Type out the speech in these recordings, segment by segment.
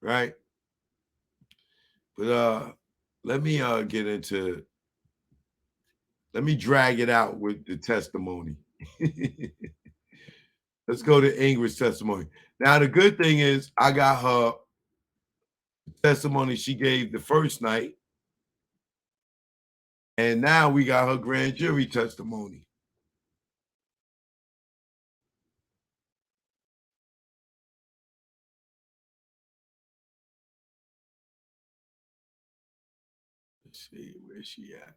right? But let me let me drag it out with the testimony. Let's go to Ingrid's testimony. Now the good thing is I got her testimony she gave the first night, and now we got her grand jury testimony. Let's see, where's she at?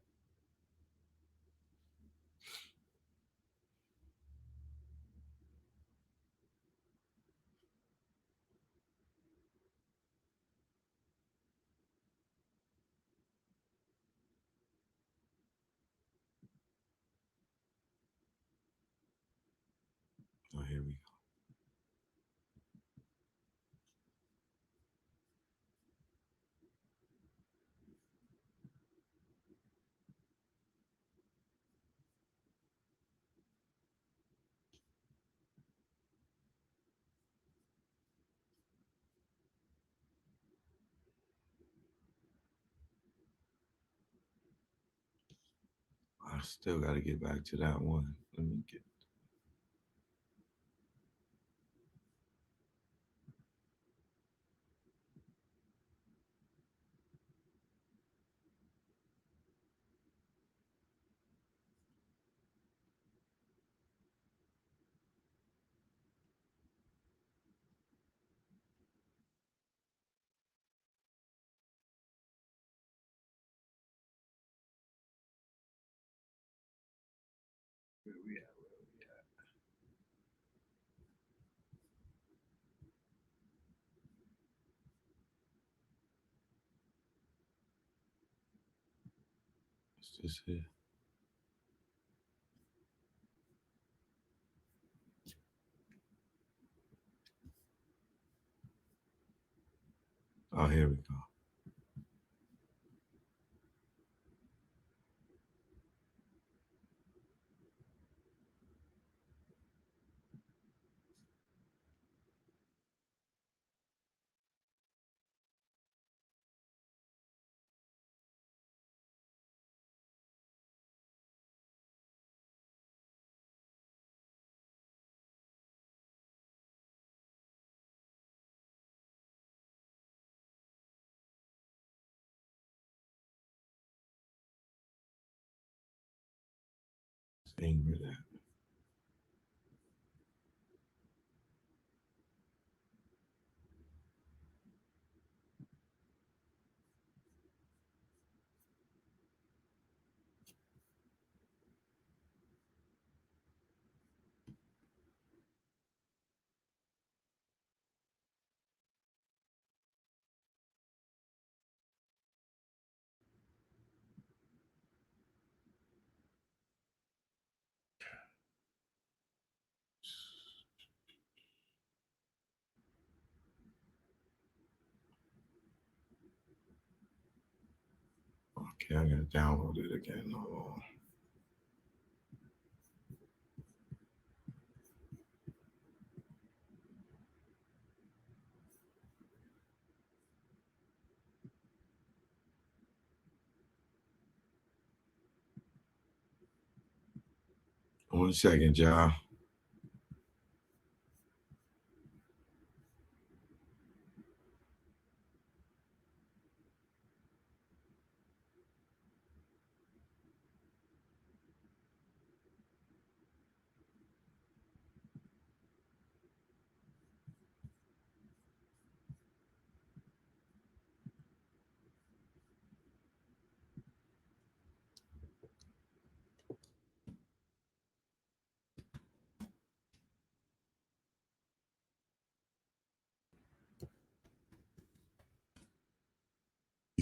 Oh, here we go. I still got to get back to that one. Let me get. Where we at? Where we at? What's this here? Oh, here we go. Ingrid at? Okay, I gotta download it again. Hold on. One second, y'all.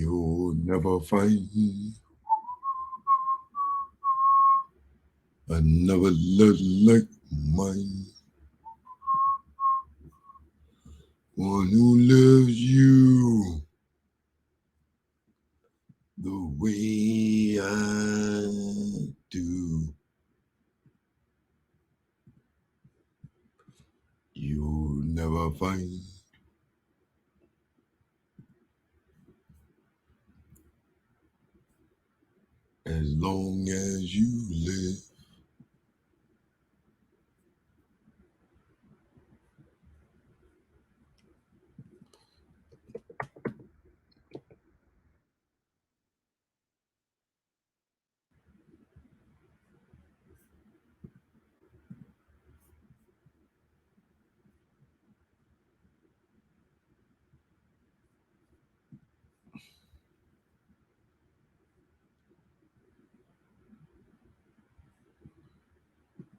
You'll never find another love like mine. One who loves you the way I do. You'll never find As long as you live.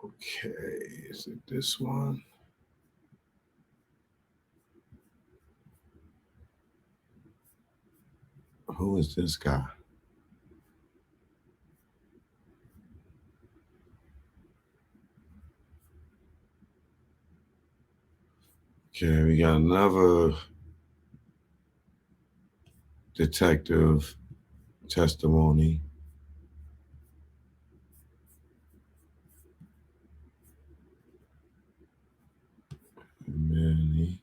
Okay, is it this one? Who is this guy? Okay, we got another detective testimony. Manny.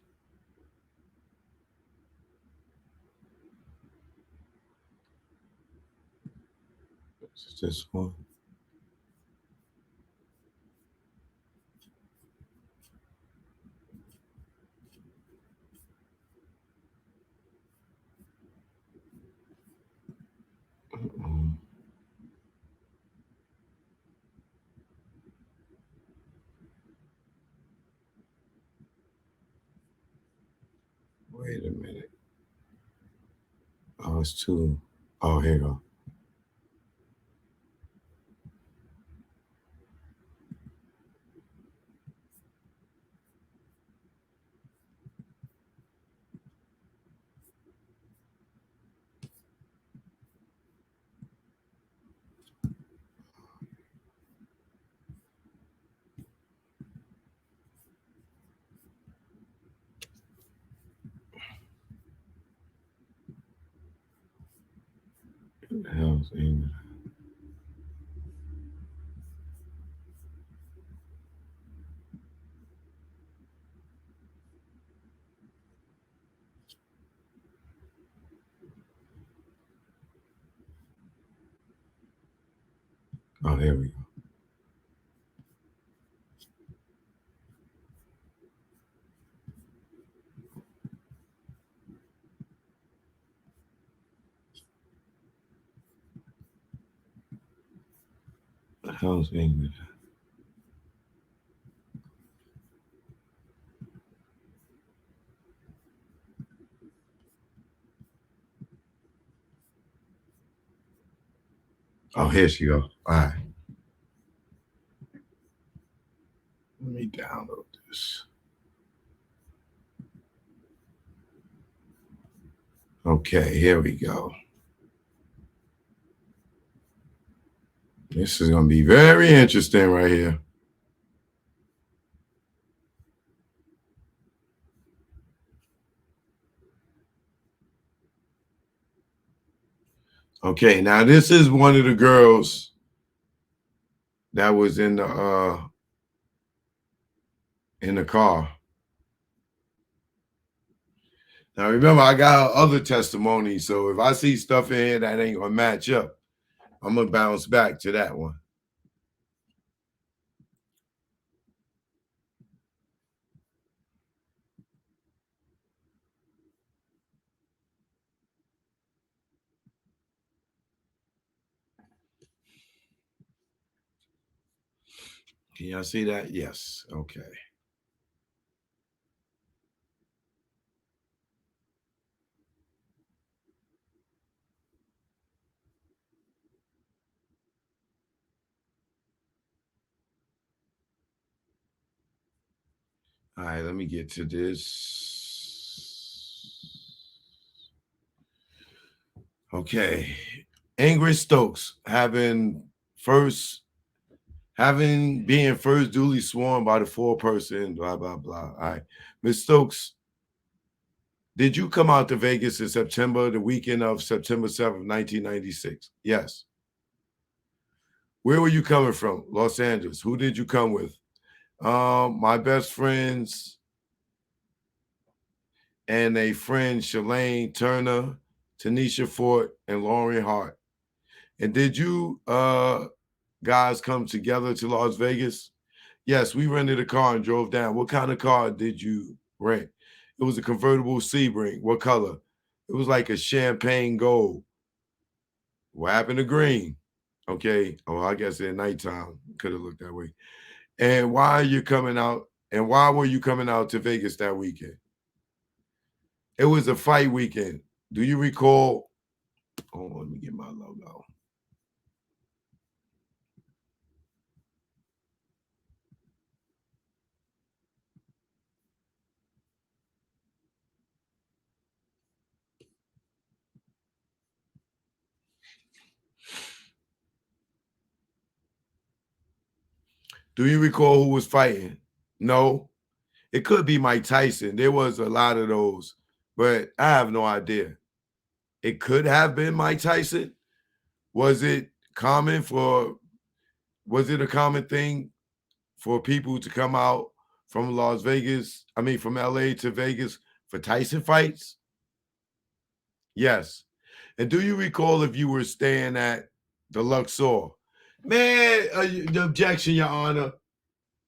Is this one? Wait a minute. Oh, it's two. Oh, here you go. What the hell's Ingrid? Oh, here we go. What the hell's Ingrid? Oh, here she go. All right. Let me download this. Okay, here we go. This is going to be very interesting right here. Okay, now this is one of the girls that was in the car. Now remember, I got her other testimony, so if I see stuff in here that ain't gonna match up, I'm gonna bounce back to that one. Can y'all see that? Yes. Okay. All right, let me get to this. Okay. Ingrid Stokes being first duly sworn by the foreperson, blah, blah, blah. All right. Ms. Stokes, did you come out to Vegas in September, the weekend of September 7th, 1996? Yes. Where were you coming from? Los Angeles. Who did you come with? My best friends and a friend, Shalane Turner, Tanisha Fort, and Lauren Hart. And did you guys come together to Las Vegas? Yes, we rented a car and drove down. What kind of car did you rent? It was a convertible Sebring. What color? It was like a champagne gold. What happened to green? Okay. Oh, I guess at nighttime could have looked that way. And why are you coming out? And why were you coming out to Vegas that weekend? It was a fight weekend. Do you recall? Oh, let me get my logo. Do you recall who was fighting? No. It could be Mike Tyson. There was a lot of those, but I have no idea. It could have been Mike Tyson. Was it common for, was it a common thing for people to come out from Las Vegas, I mean from LA to Vegas for Tyson fights? Yes. And do you recall if you were staying at the Luxor? Man, the objection, Your Honor.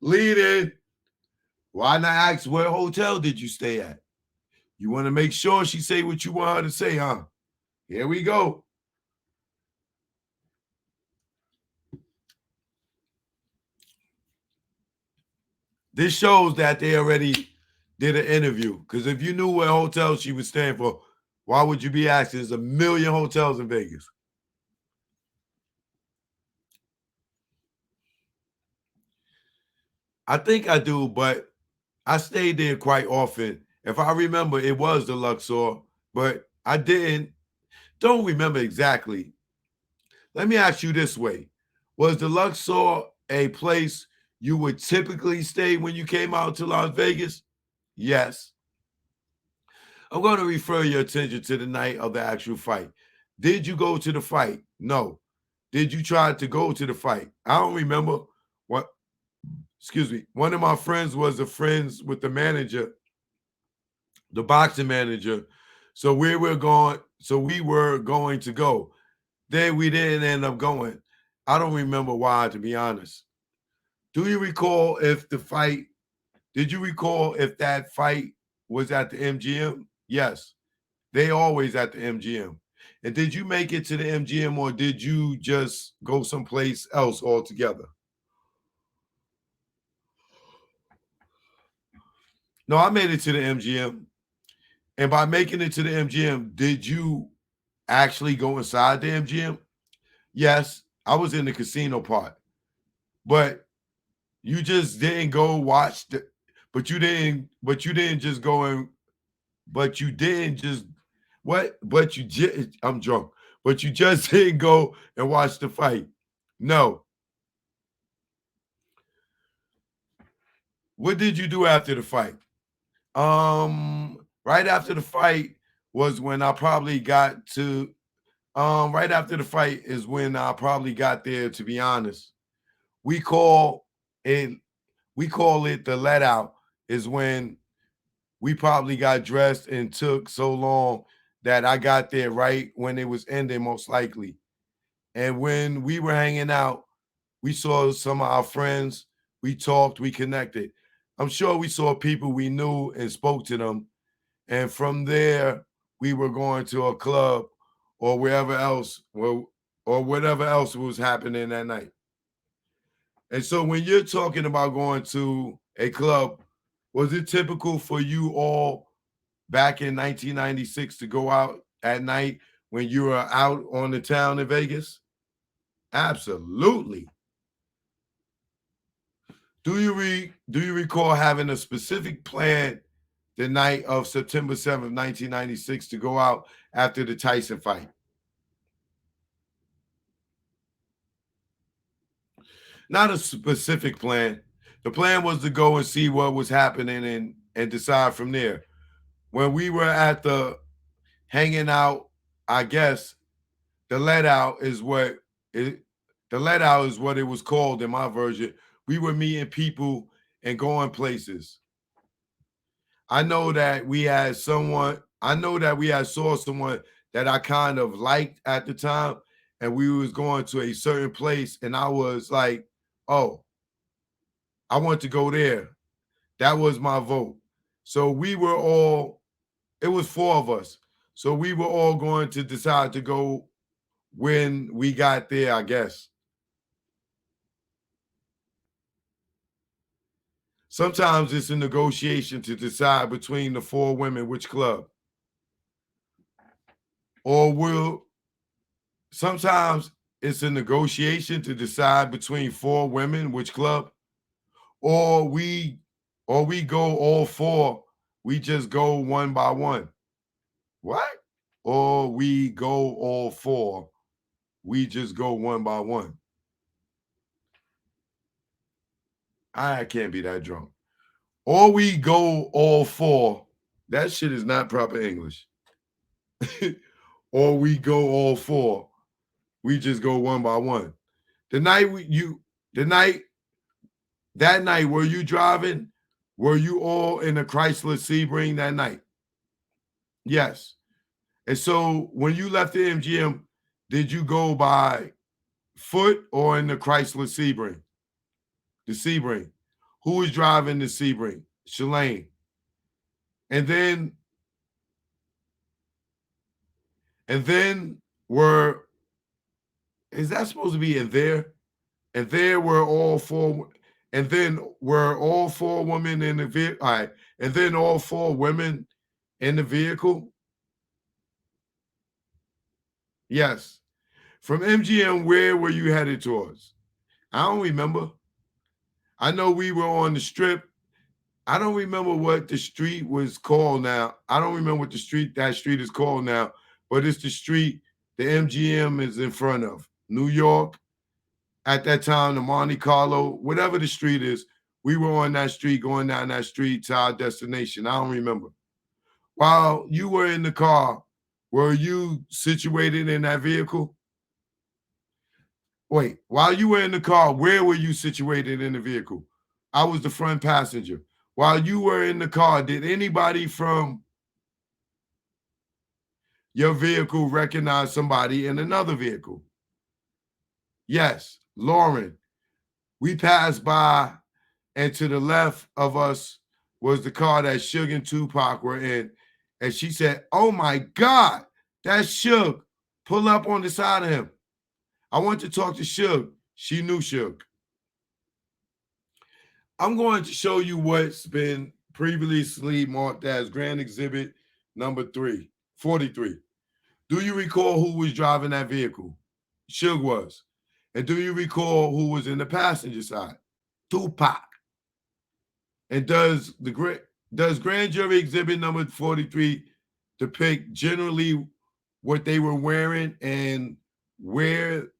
Lead in. Why not ask what hotel did you stay at? You want to make sure she say what you want her to say, huh? Here we go. This shows that they already did an interview. Because if you knew what hotel she was staying for, why would you be asking? There's a million hotels in Vegas. I think I do, but I stayed there quite often. If I remember, it was the Luxor, but I don't remember exactly. Let me ask you this way. Was the Luxor a place you would typically stay when you came out to Las Vegas? Yes. I'm going to refer your attention to the night of the actual fight. Did you go to the fight? No. Did you try to go to the fight? I don't remember. What? Excuse me. One of my friends was a friends with the manager, the boxing manager. So we were going. So we were going to go. Then we didn't end up going. I don't remember why, to be honest. Do you recall if the fight? Did you recall if that fight was at the MGM? Yes. They always at the MGM. And did you make it to the MGM or did you just go someplace else altogether? No, I made it to the MGM. And by making it to the MGM, did you actually go inside the MGM? Yes, I was in the casino part. But you just didn't go watch the but you didn't just go and but you didn't just what? But you just I'm drunk. But you just didn't go and watch the fight. No. What did you do after the fight? Right after the fight was when I probably got to right after the fight is when I probably got there, to be honest. We call it we call it the let out is when we probably got dressed and took so long that I got there right when it was ending, most likely. And when we were hanging out, we saw some of our friends. We talked, we connected. I'm sure we saw people we knew and spoke to them. And from there, we were going to a club or wherever else, or whatever else was happening that night. And so when you're talking about going to a club, was it typical for you all back in 1996 to go out at night when you were out on the town in Vegas? Absolutely. Do you recall having a specific plan the night of September 7th, 1996 to go out after the Tyson fight? Not a specific plan. The plan was to go and see what was happening and decide from there. When we were at the hanging out, I guess the let out is what it the let out is what it was called in my version. We were meeting people and going places. I know that we had someone, I know that we had saw someone that I kind of liked at the time. and we was going to a certain place, and I was like, oh, I want to go there. That was my vote. So we were all, it was 4 of us. So we were all going to decide to go when we got there, I guess. Sometimes it's a negotiation to decide between the 4 women which club. Or sometimes it's a negotiation to decide between 4 women which club. Or we go all 4. We just go one by one. What? Or we go all 4. We just go one by one. I can't be that drunk. Or we go all 4. That shit is not proper English. Or we go all 4. We just go one by one. That night were you driving? Were you all in a Chrysler Sebring that night? Yes. And so when you left the MGM, did you go by foot or in the Chrysler Sebring? The Sebring. Who was driving the Sebring? Shalane. And then is that supposed to be in there? And there were all 4, and then were all 4 women in the vehicle. All right. And then all 4 women in the vehicle. Yes. From MGM, where were you headed towards? I don't remember. I know we were on the strip. I don't remember what the street was called now. I don't remember what that street is called now, but it's the street the MGM is in front of. New York, at that time, the Monte Carlo, whatever the street is, we were on that street, going down that street to our destination. I don't remember. While you were in the car, were you situated in that vehicle? Wait, while you were in the car, where were you situated in the vehicle? I was the front passenger. While you were in the car, did anybody from your vehicle recognize somebody in another vehicle? Yes, Lauren. We passed by, and to the left of us was the car that Suge and Tupac were in. And she said, oh my God, that's Suge. Pull up on the side of him. I want to talk to Suge. She knew Suge. I'm going to show you what's been previously marked as Grand Exhibit number 43. Do you recall who was driving that vehicle? Suge was. And do you recall who was in the passenger side? Tupac. And does Grand Jury Exhibit number 43 depict generally what they were wearing and where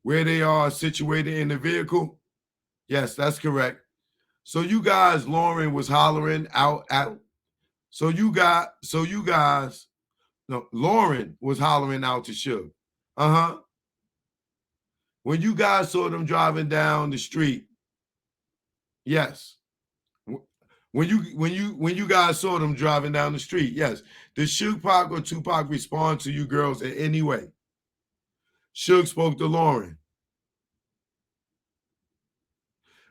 they are situated in the vehicle? Yes, that's correct. So you guys, Lauren was hollering out at. Lauren was hollering out to Suge. When you guys saw them driving down the street, yes. When you guys saw them driving down the street, yes. Did Suge Pac or Tupac respond to you girls in any way? Suge spoke to Lauren.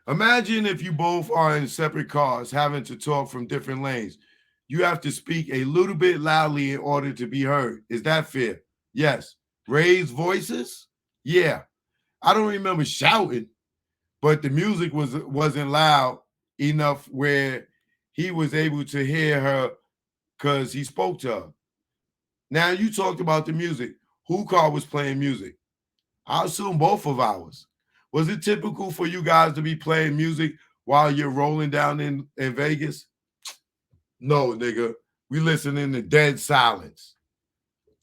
Imagine if you both are in separate cars having to talk from different lanes. You have to speak a little bit loudly in order to be heard. Is that fair? Yes. Raised voices? Yeah. I don't remember shouting, but the music wasn't loud enough where he was able to hear her because he spoke to her. Now, you talked about the music. Who car was playing music? I assume both of ours. Was it typical for you guys to be playing music while you're rolling down in Vegas? No, nigga. We listening to dead silence.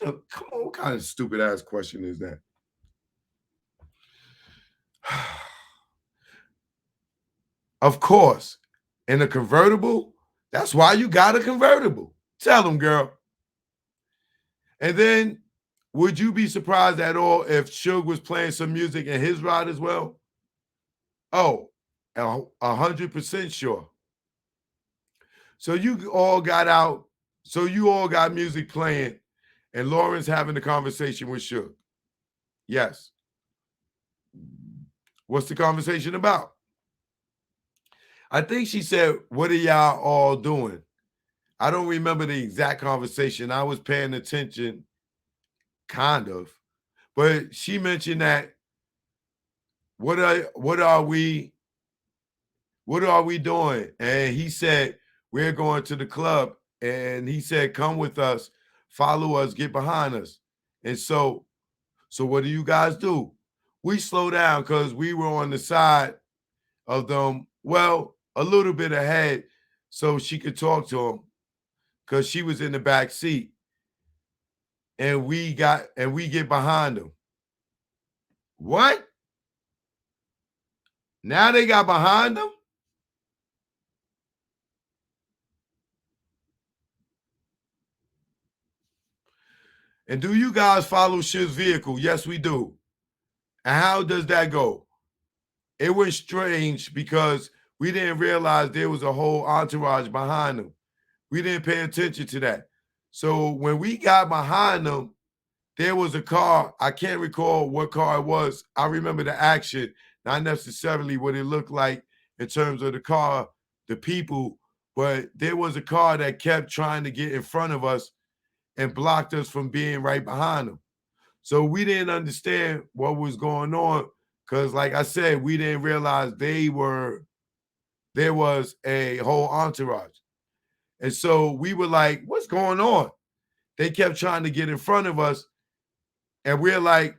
Come on, what kind of stupid ass question is that? Of course. In a convertible, that's why you got a convertible. Tell them, girl. And then, would you be surprised at all if Suge was playing some music in his ride as well? Oh, 100% sure. So you all got out. So you all got music playing, and Lauren's having a conversation with Suge. Yes. What's the conversation about? I think she said, "What are y'all all doing?" I don't remember the exact conversation. I was paying attention, kind of, but she mentioned that what are we doing? And he said, "We're going to the club." And he said, "Come with us, follow us, get behind us." And so what do you guys do? We slow down because we were on the side of them, well, a little bit ahead, so she could talk to him because she was in the back seat. And we get behind them. What? Now they got behind them? And do you guys follow Suge's vehicle? Yes, we do. And how does that go? It was strange because we didn't realize there was a whole entourage behind them. We didn't pay attention to that. So when we got behind them, there was a car. I can't recall what car it was. I remember the action, not necessarily what it looked like in terms of the car, the people, but there was a car that kept trying to get in front of us and blocked us from being right behind them. So we didn't understand what was going on because, like I said, we didn't realize there was a whole entourage. And so we were like, what's going on? They kept trying to get in front of us. And we're like,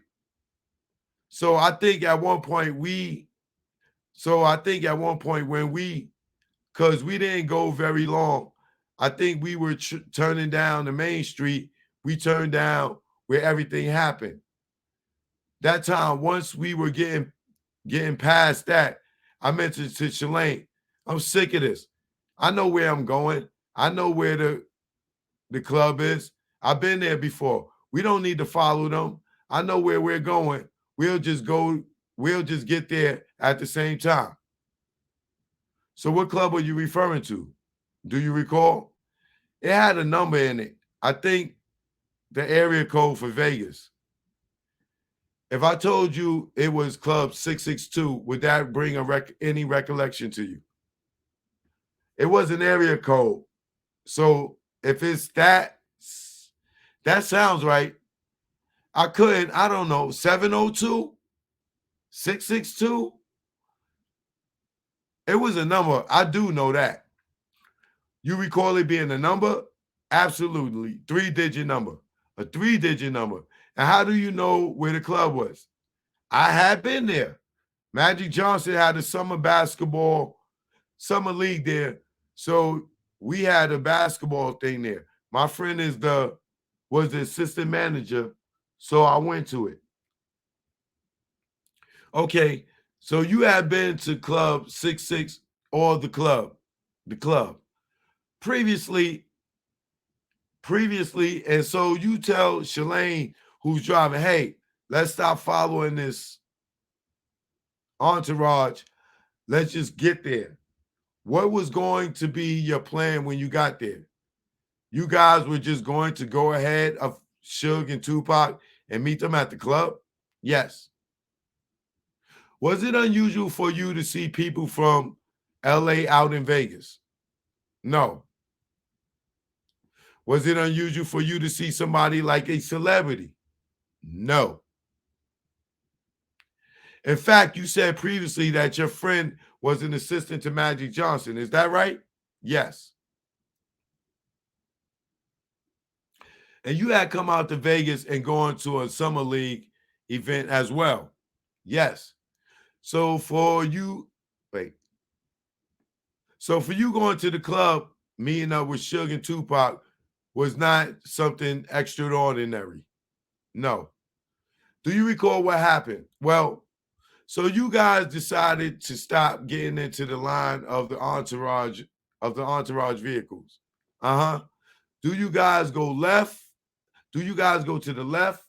so I think at one point when because we didn't go very long, I think we were turning down the main street. We turned down where everything happened. That time, once we were getting past that, I mentioned to Shalane, I'm sick of this. I know where I'm going. I know where the club is. I've been there before. We don't need to follow them. I know where we're going. We'll just get there at the same time. So what club are you referring to? Do you recall? It had a number in it. I think the area code for Vegas. If I told you it was Club 662, would that bring any recollection to you? It was an area code. So if it's that sounds right. I don't know, 702, 662. It was a number. I do know that. You recall it being a number? Absolutely. 3-digit number. A 3-digit number. And how do you know where the club was? I had been there. Magic Johnson had a summer league there. So we had a basketball thing there. My friend was the assistant manager. So I went to it. Okay. So you had been to Club 66 or the club. Previously, and so you tell Shalane who's driving, hey, let's stop following this entourage. Let's just get there. What was going to be your plan when you got there? You guys were just going to go ahead of Suge and Tupac and meet them at the club? Yes. Was it unusual for you to see people from LA out in Vegas? No. Was it unusual for you to see somebody like a celebrity? No. In fact, you said previously that your friend was an assistant to Magic Johnson. Is that right? Yes. And you had come out to Vegas and gone to a summer league event as well. Yes. So for you going to the club, meeting up with Suge and Tupac was not something extraordinary. No. Do you recall what happened? Well, so you guys decided to stop getting into the line of the entourage vehicles. Uh-huh. Do you guys go left? Do you guys go to the left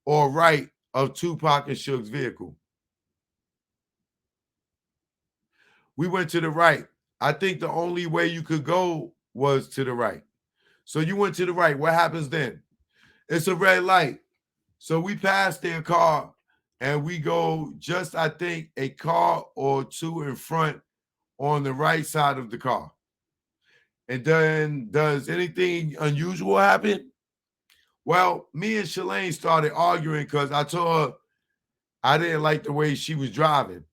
or right of Tupac and Suge's vehicle? We went to the right. I think the only way you could go was to the right. So you went to the right. What happens then? It's a red light. So we pass their car and we go just, I think, a car or two in front on the right side of the car. And then does anything unusual happen? Well, me and Shalane started arguing because I told her I didn't like the way she was driving.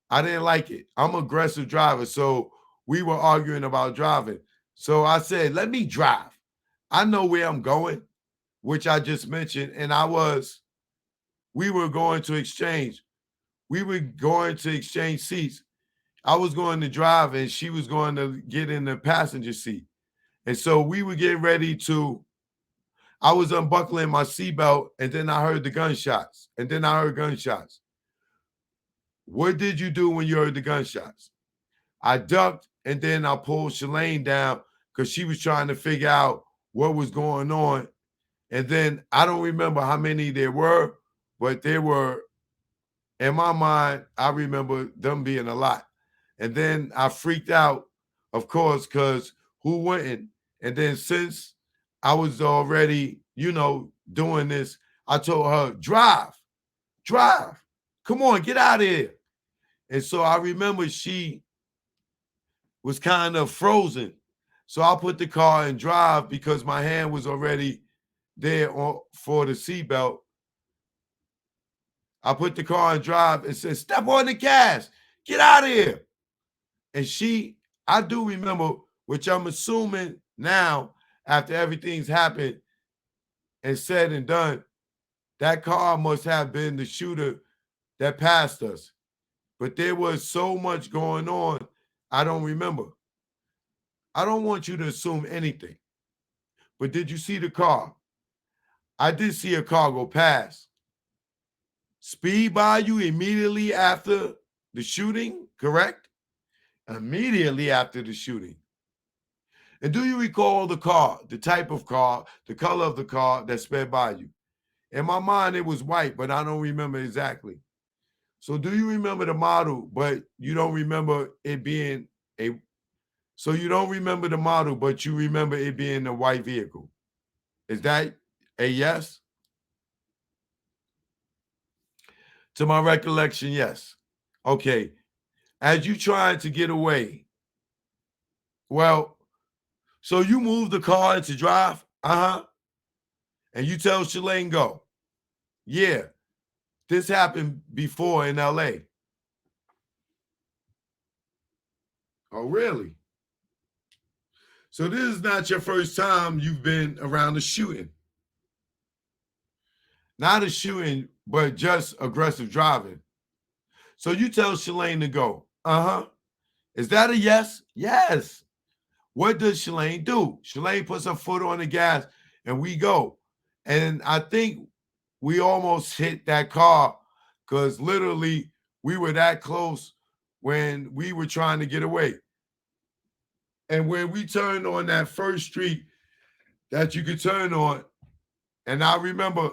I didn't like it. I'm an aggressive driver. So we were arguing about driving. So I said, let me drive. I know where I'm going, which I just mentioned. And we were going to exchange. We were going to exchange seats. I was going to drive and she was going to get in the passenger seat. And so we were getting ready to, I was unbuckling my seatbelt and then I heard the gunshots. And then I heard gunshots. What did you do when you heard the gunshots? I ducked and then I pulled Shalane down because she was trying to figure out what was going on. And then I don't remember how many there were, but there were, in my mind, I remember them being a lot. And then I freaked out, of course, because who wouldn't? And then since I was already, doing this, I told her, drive. Come on, get out of here. And so I remember she was kind of frozen. So I put the car in drive because my hand was already there for the seatbelt. I put the car in drive and said, step on the gas, get out of here. And I do remember, which I'm assuming now, after everything's happened and said and done, that car must have been the shooter that passed us. But there was so much going on, I don't remember. I don't want you to assume anything. But did you see the car? I did see a car go past. Speed by you immediately after the shooting, correct? Immediately after the shooting. And do you recall the car, the type of car, the color of the car that sped by you? In my mind, it was white, but I don't remember exactly. So do you remember the model, but you don't remember it being so you don't remember the model, but you remember it being a white vehicle? Is that a yes? To my recollection, yes. Okay. As you trying to get away, well, so you move the car into drive, and you tell Shalane go. Yeah, this happened before in LA. Oh, really? So this is not your first time you've been around a shooting. Not a shooting, but just aggressive driving. So you tell Shalane to go. Is that a yes? Yes. What does Shalane do? Shalane puts her foot on the gas and we go. And I think we almost hit that car because literally we were that close when we were trying to get away. And when we turned on that first street that you could turn on, and I remember,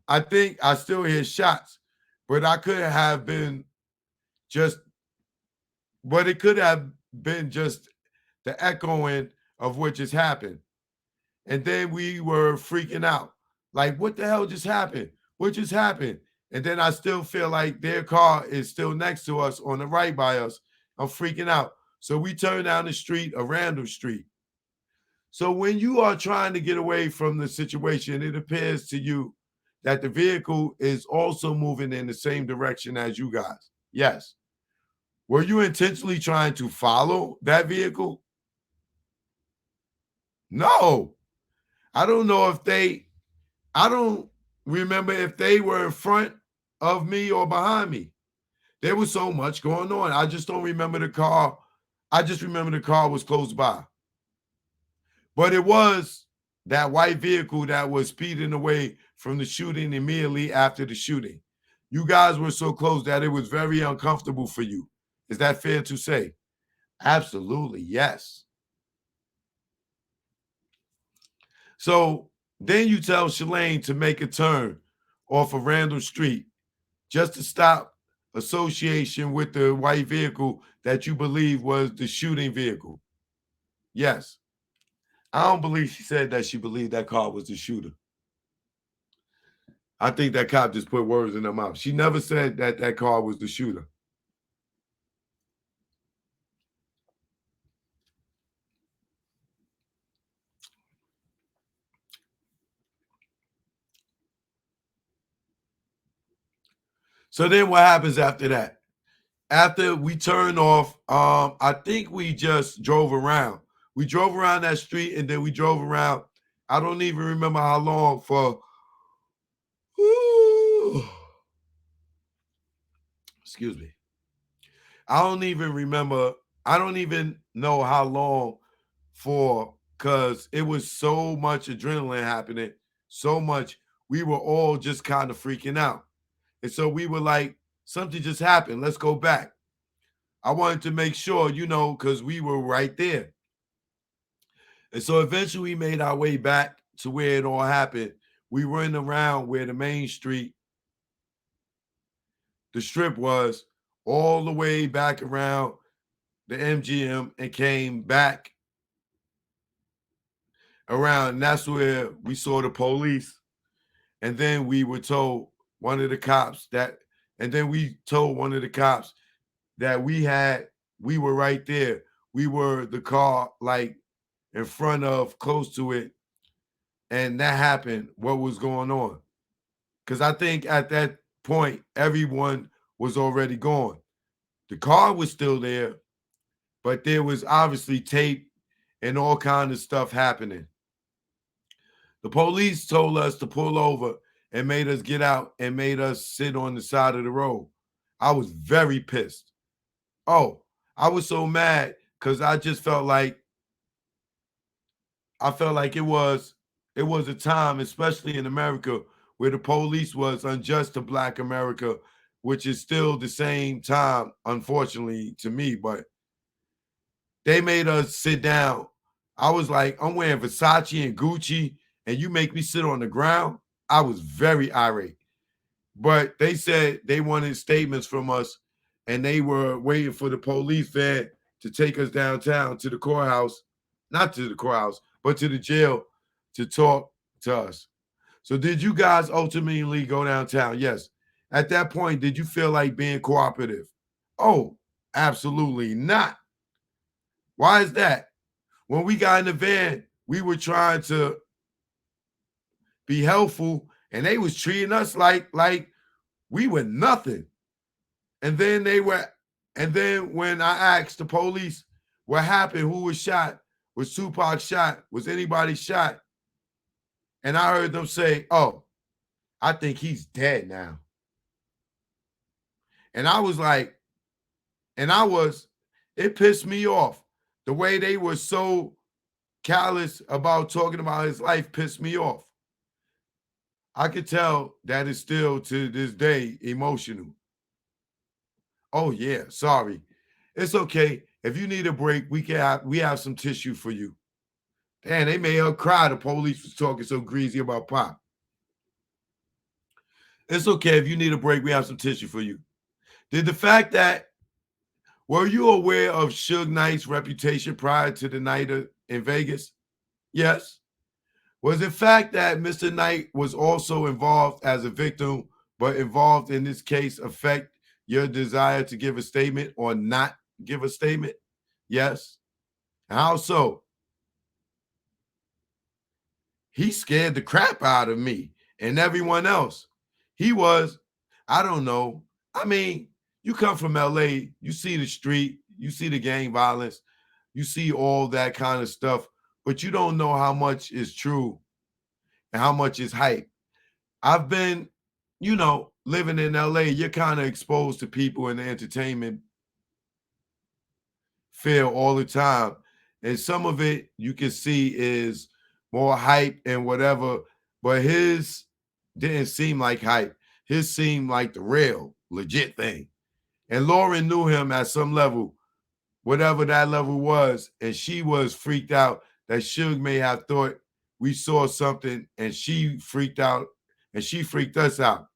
I think I still hear shots, but it could have been just the echoing of what just happened. And then we were freaking out. Like, what the hell just happened? What just happened? And then I still feel like their car is still next to us on the right by us. I'm freaking out. So we turn down the street, a random street. So when you are trying to get away from the situation, it appears to you that the vehicle is also moving in the same direction as you guys. Yes. Were you intentionally trying to follow that vehicle? No. I don't remember if they were in front of me or behind me. There was so much going on. I just don't remember the car. I just remember the car was close by. But it was that white vehicle that was speeding away from the shooting immediately after the shooting. You guys were so close that it was very uncomfortable for you. Is that fair to say? Absolutely, yes. So then you tell Shalane to make a turn off a random street just to stop association with the white vehicle that you believe was the shooting vehicle. Yes. I don't believe she said that she believed that car was the shooter. I think that cop just put words in her mouth. She never said that that car was the shooter. So then what happens after that? After we turned off, I think we just drove around. We drove around that street and then we drove around. I don't even remember how long for. Excuse me. I don't even remember. I don't even know how long for, because it was so much adrenaline happening, so much. We were all just kind of freaking out. And so we were like, something just happened. Let's go back. I wanted to make sure, because we were right there. And so eventually we made our way back to where it all happened. We went around where the main street, the strip was, all the way back around the MGM and came back around. And that's where we saw the police. And then we were told one of the cops that, and then we told one of the cops that we were right there. We were the car like in front of, close to it. And that happened, what was going on. Because I think at that point, everyone was already gone. The car was still there, but there was obviously tape and all kinds of stuff happening. The police told us to pull over and made us get out and made us sit on the side of the road. I was very pissed. Oh, I was so mad because I just felt like it was a time, especially in America, where the police was unjust to Black America, which is still the same time, unfortunately, to me. But they made us sit down. I was like, I'm wearing Versace and Gucci, and you make me sit on the ground. I was very irate. But they said they wanted statements from us, and they were waiting for the police van to take us downtown to the courthouse, not to the courthouse, but to the jail to talk to us. So did you guys ultimately go downtown? Yes. At that point, did you feel like being cooperative? Oh, absolutely not. Why is that? When we got in the van, we were trying to be helpful, and they was treating us like we were nothing. And then when I asked the police what happened, who was shot, was Tupac shot, was anybody shot? And I heard them say, oh, I think he's dead now. And I was like, it pissed me off. The way they were so callous about talking about his life pissed me off. I could tell that it's still to this day emotional. Oh yeah, sorry. It's okay. If you need a break, we have some tissue for you. Damn, they made her cry. The police was talking so greasy about Pop. It's okay. If you need a break, we have some tissue for you. Did the fact that Were you aware of Suge Knight's reputation prior to the night in Vegas? Yes. Was the fact that Mr. Knight was also involved as a victim, but involved in this case, affect your desire to give a statement or not give a statement? Yes. How so? He scared the crap out of me and everyone else. He was, I don't know. I mean, you come from LA, you see the street, you see the gang violence, you see all that kind of stuff, but you don't know how much is true and how much is hype. I've been, living in LA, you're kind of exposed to people in the entertainment field all the time. And some of it you can see is more hype and whatever, but his didn't seem like hype. His seemed like the real, legit thing. And Lauren knew him at some level, whatever that level was, and she was freaked out that Suge may have thought we saw something, and she freaked out, and she freaked us out.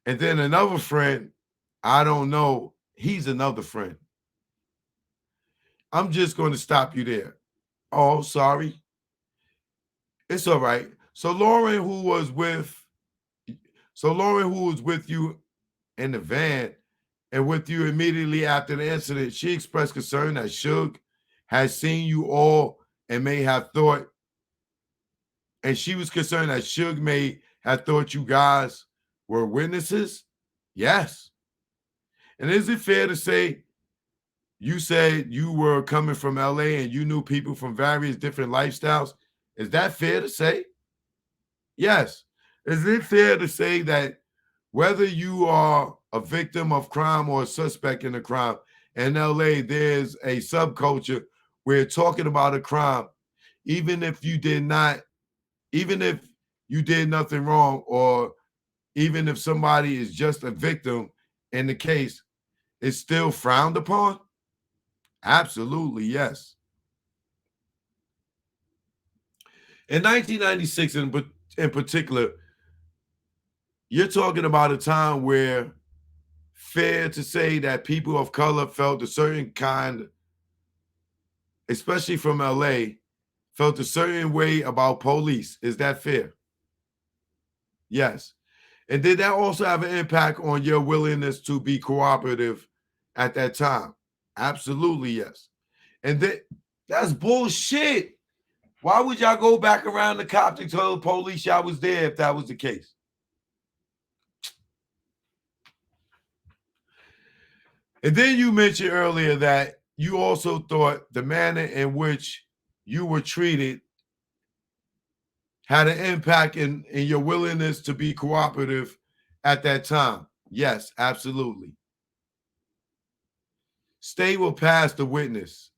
And then another friend, I don't know, he's another friend. I'm just going to stop you there. Oh, sorry. It's all right. So Lauren, who was with So Lauren, who was with you in the van and with you immediately after the incident, she expressed concern that Suge had seen you all and may have thought, and she was concerned that Suge may have thought you guys were witnesses? Yes. And is it fair to say you said you were coming from LA and you knew people from various different lifestyles? Is that fair to say? Yes. Is it fair to say that whether you are a victim of crime or a suspect in a crime, in LA, there's a subculture where talking about a crime, even if you did not, even if you did nothing wrong, or even if somebody is just a victim in the case, is still frowned upon? Absolutely, yes. In 1996, in particular, you're talking about a time where fair to say that people of color felt a certain kind, especially from LA, felt a certain way about police. Is that fair? Yes. And did that also have an impact on your willingness to be cooperative at that time? Absolutely, yes. And that's bullshit. Why would y'all go back around the cops and tell the police y'all was there if that was the case? And then you mentioned earlier that you also thought the manner in which you were treated had an impact in your willingness to be cooperative at that time. Yes, absolutely. State will pass the witness.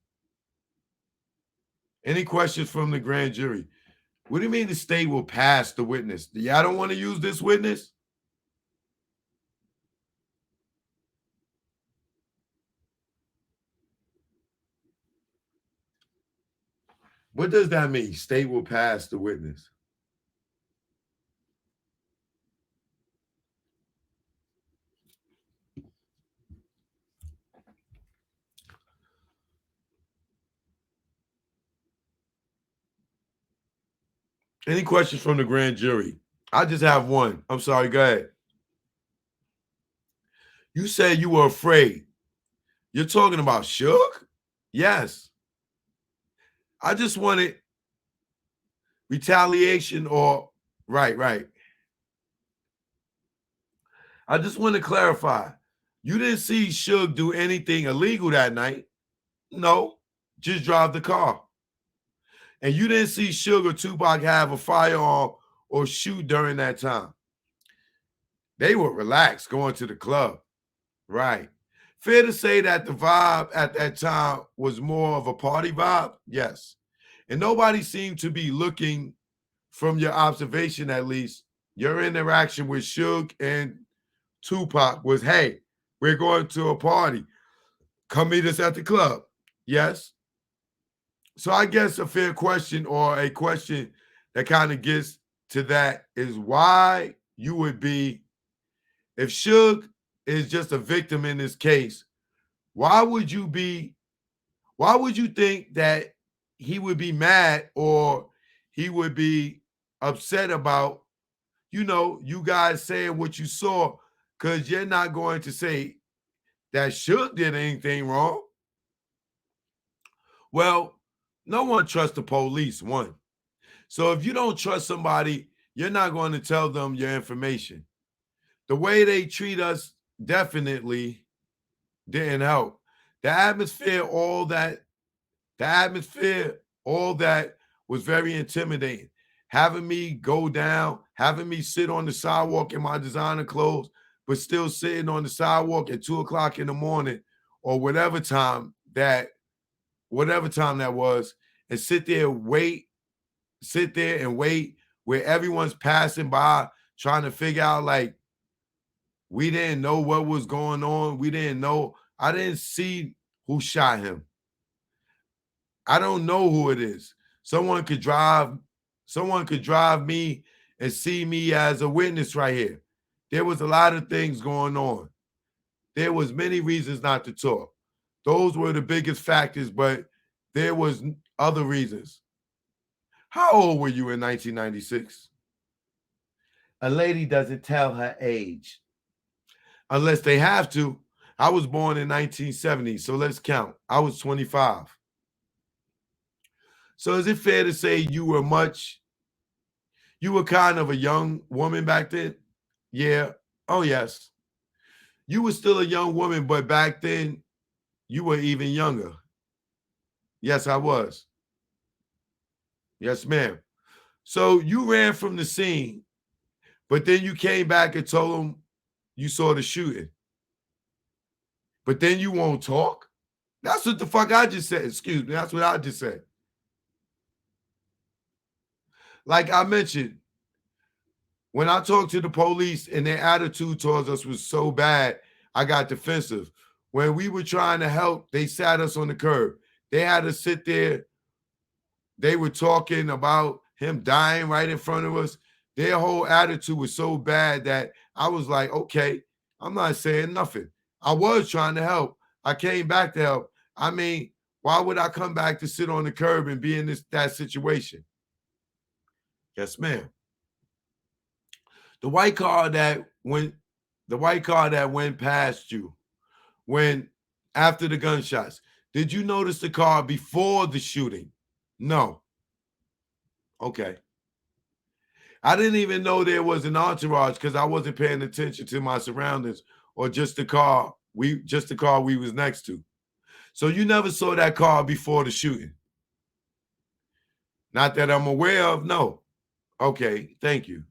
Any questions from the grand jury? What do you mean the state will pass the witness? Y'all don't want to use this witness? What does that mean? State will pass the witness. Any questions from the grand jury? I just have one. I'm sorry. Go ahead. You said you were afraid. You're talking about Suge? Yes. I just wanted retaliation or right. I just want to clarify. You didn't see Suge do anything illegal that night. No, just drive the car. And you didn't see Suge or Tupac have a firearm or shoot during that time. They were relaxed going to the club. Right. Fair to say that the vibe at that time was more of a party vibe? Yes. And nobody seemed to be looking, from your observation at least, your interaction with Suge and Tupac was, hey, we're going to a party. Come meet us at the club. Yes. So I guess a fair question, or a question that kind of gets to that, is why you would be, if Suge is just a victim in this case, why would you think that he would be mad or he would be upset about, you guys saying what you saw? Because you're not going to say that Suge did anything wrong. Well, no one trusts the police, one. So if you don't trust somebody, you're not going to tell them your information. The way they treat us definitely didn't help. The atmosphere, all that was very intimidating. Having me go down, having me sit on the sidewalk in my designer clothes, but still sitting on the sidewalk at 2:00 in the morning or whatever time that was, and sit there and wait where everyone's passing by trying to figure out, like, we didn't know what was going on. We didn't know. I didn't see who shot him. I don't know who it is. Someone could drive me and see me as a witness right here. There was a lot of things going on. There was many reasons not to talk. Those were the biggest factors, but there was other reasons. How old were you in 1996? a lady doesn't tell her age unless they have to. I was born in 1970, so let's count. I was 25. So is it fair to say you were kind of a young woman back then? Yeah. Oh, yes. You were still a young woman, but back then you were even younger. Yes, I was. Yes, ma'am. So you ran from the scene, but then you came back and told them you saw the shooting. But then you won't talk? That's what the fuck I just said. Excuse me. That's what I just said. Like I mentioned, when I talked to the police and their attitude towards us was so bad, I got defensive. When we were trying to help, they sat us on the curb. They had to sit there. They were talking about him dying right in front of us. Their whole attitude was so bad that I was like, okay, I'm not saying nothing. I was trying to help. I came back to help. I mean, why would I come back to sit on the curb and be in that situation? Yes, ma'am. The white car that went past you when after the gunshots, did you notice the car before the shooting? No. Okay. I didn't even know there was an entourage because I wasn't paying attention to my surroundings or just the car we was next to. So you never saw that car before the shooting? Not that I'm aware of, no. Okay, thank you.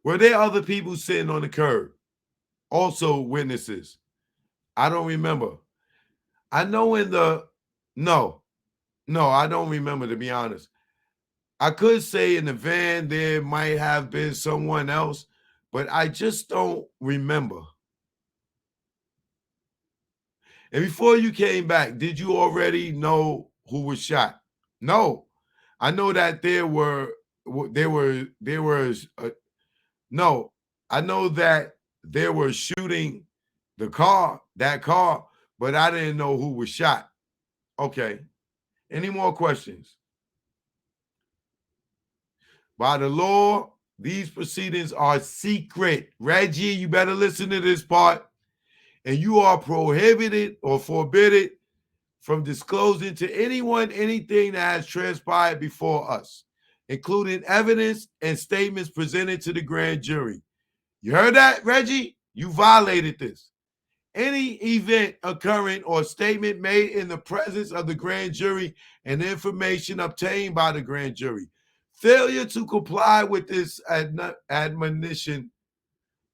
Were there other people sitting on the curb? Also witnesses? I don't remember. I know no, I don't remember, to be honest. I could say in the van there might have been someone else, but I just don't remember. And before you came back, did you already know who was shot? No. I know that no. I know that they were shooting that car, but I didn't know who was shot. Okay. Any more questions? By the law, these proceedings are secret. Reggie, you better listen to this part. And you are prohibited or forbidden from disclosing to anyone anything that has transpired before us, including evidence and statements presented to the grand jury. You heard that, Reggie? You violated this. Any event occurring or statement made in the presence of the grand jury and information obtained by the grand jury. Failure to comply with this admonition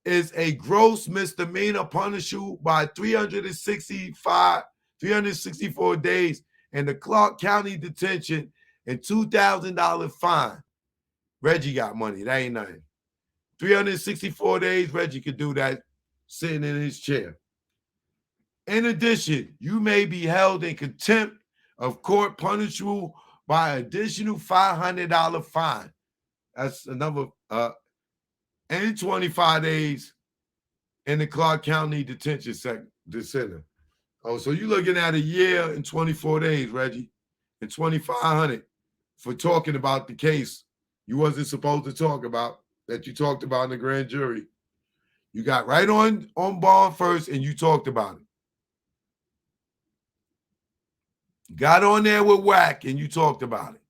is a gross misdemeanor punishable by 364 days in the Clark County detention and $2,000 fine. Reggie got money. That ain't nothing. 364 days, Reggie could do that sitting in his chair. In addition, you may be held in contempt of court punishable by additional $500 fine. That's another and 25 days in the Clark County detention center. Oh, so you're looking at a year and 24 days, Reggie, and 2,500 for talking about the case you wasn't supposed to talk about that you talked about in the grand jury. You got right on bond first, and you talked about it. Got on there with whack, and you talked about it.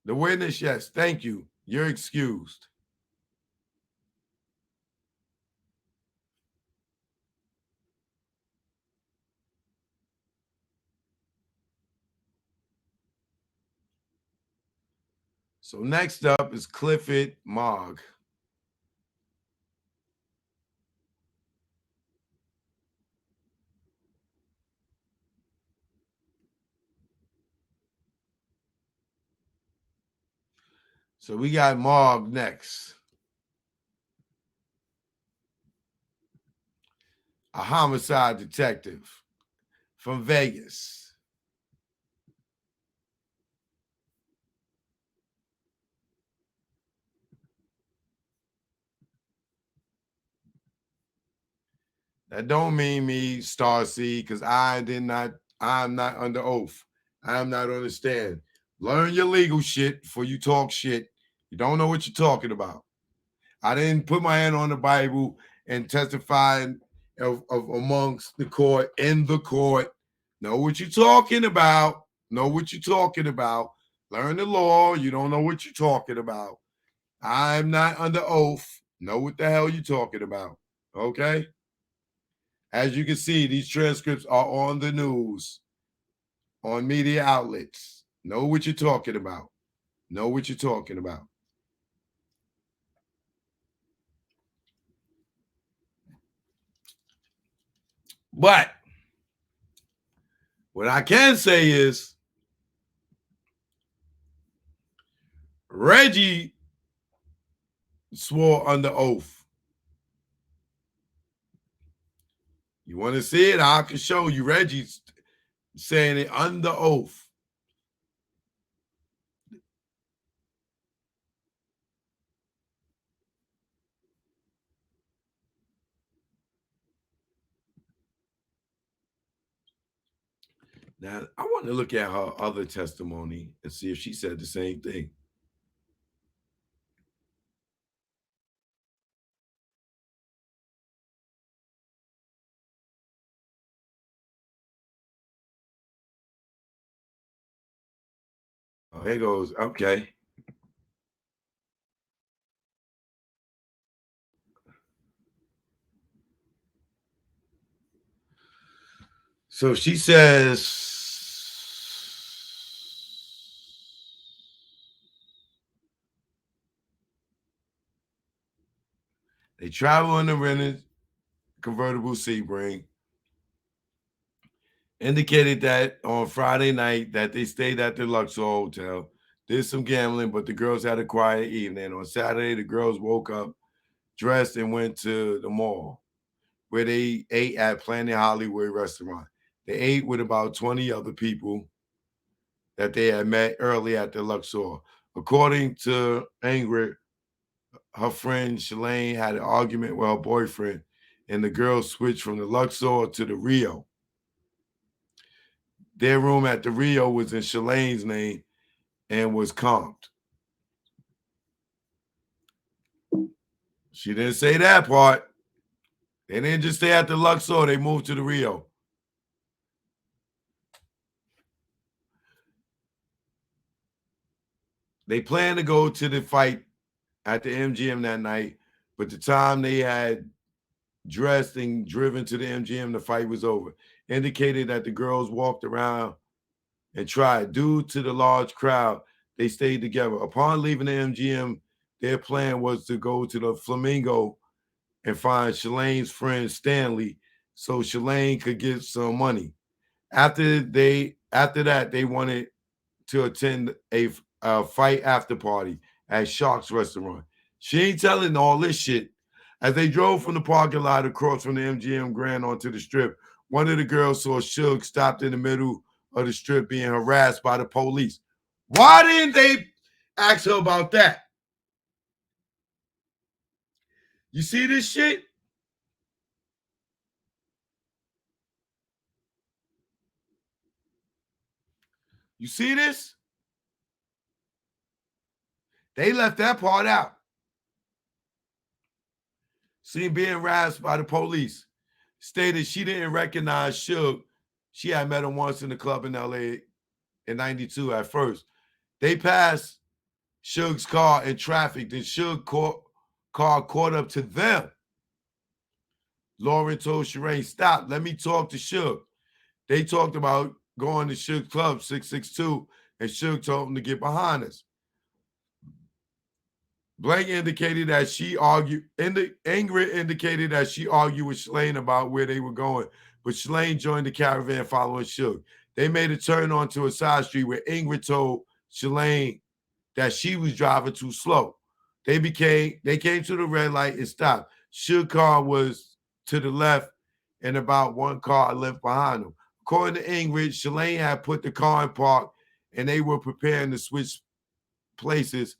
The witness, yes, thank you. You're excused. So next up is Clifford Mogg. So we got Mogg next. A homicide detective from Vegas. That don't mean me, Star C, because I'm not under oath. I'm not on the stand. Learn your legal shit before you talk shit. You don't know what you're talking about. I didn't put my hand on the Bible and testify of amongst the court, in the court. Know what you're talking about. Know what you're talking about. Learn the law. You don't know what you're talking about. I'm not under oath. Know what the hell you're talking about. Okay? As you can see, these transcripts are on the news, on media outlets. Know what you're talking about. Know what you're talking about. But what I can say is Reggie swore under oath. You want to see it? I can show you Reggie's saying it under oath. Now, I want to look at her other testimony and see if she said the same thing. Oh, here goes. Okay. So she says, they travel in the rented convertible Sebring. Indicated that on Friday night that they stayed at the Luxor Hotel, did some gambling, but the girls had a quiet evening. On Saturday, the girls woke up, dressed, and went to the mall, where they ate at Planet Hollywood restaurant. They ate with about 20 other people that they had met early at the Luxor. According to Ingrid, her friend Shalane had an argument with her boyfriend, and the girls switched from the Luxor to the Rio. Their room at the Rio was in Shalane's name and was comped. She didn't say that part. They didn't just stay at the Luxor, they moved to the Rio. They planned to go to the fight at the MGM that night, but the time they had dressed and driven to the MGM, the fight was over. Indicated that the girls walked around and tried. Due to the large crowd, they stayed together. Upon leaving the MGM, their plan was to go to the Flamingo and find Shalane's friend Stanley so Shalane could get some money. After that, they wanted to attend a fight after party at Shark's restaurant. She ain't telling all this shit. As they drove from the parking lot across from the MGM Grand onto the strip, one of the girls saw Suge stopped in the middle of the strip being harassed by the police. Why didn't they ask her about that? You see this shit? You see this? They left that part out. Seen being harassed by the police. Stated she didn't recognize Suge. She had met him once in the club in LA in 92 at first. They passed Suge's car in traffic. Then Suge's car caught up to them. Lauren told Sherane, stop, let me talk to Suge. They talked about going to Suge's club 662, and Suge told him to get behind us. Blank indicated that she argued, Ingrid indicated that she argued with Shalane about where they were going, but Shalane joined the caravan following Suge. They made a turn onto a side street where Ingrid told Shalane that she was driving too slow. They came to the red light and stopped. Suge's car was to the left and about one car left behind them. According to Ingrid, Shalane had put the car in park and they were preparing to switch places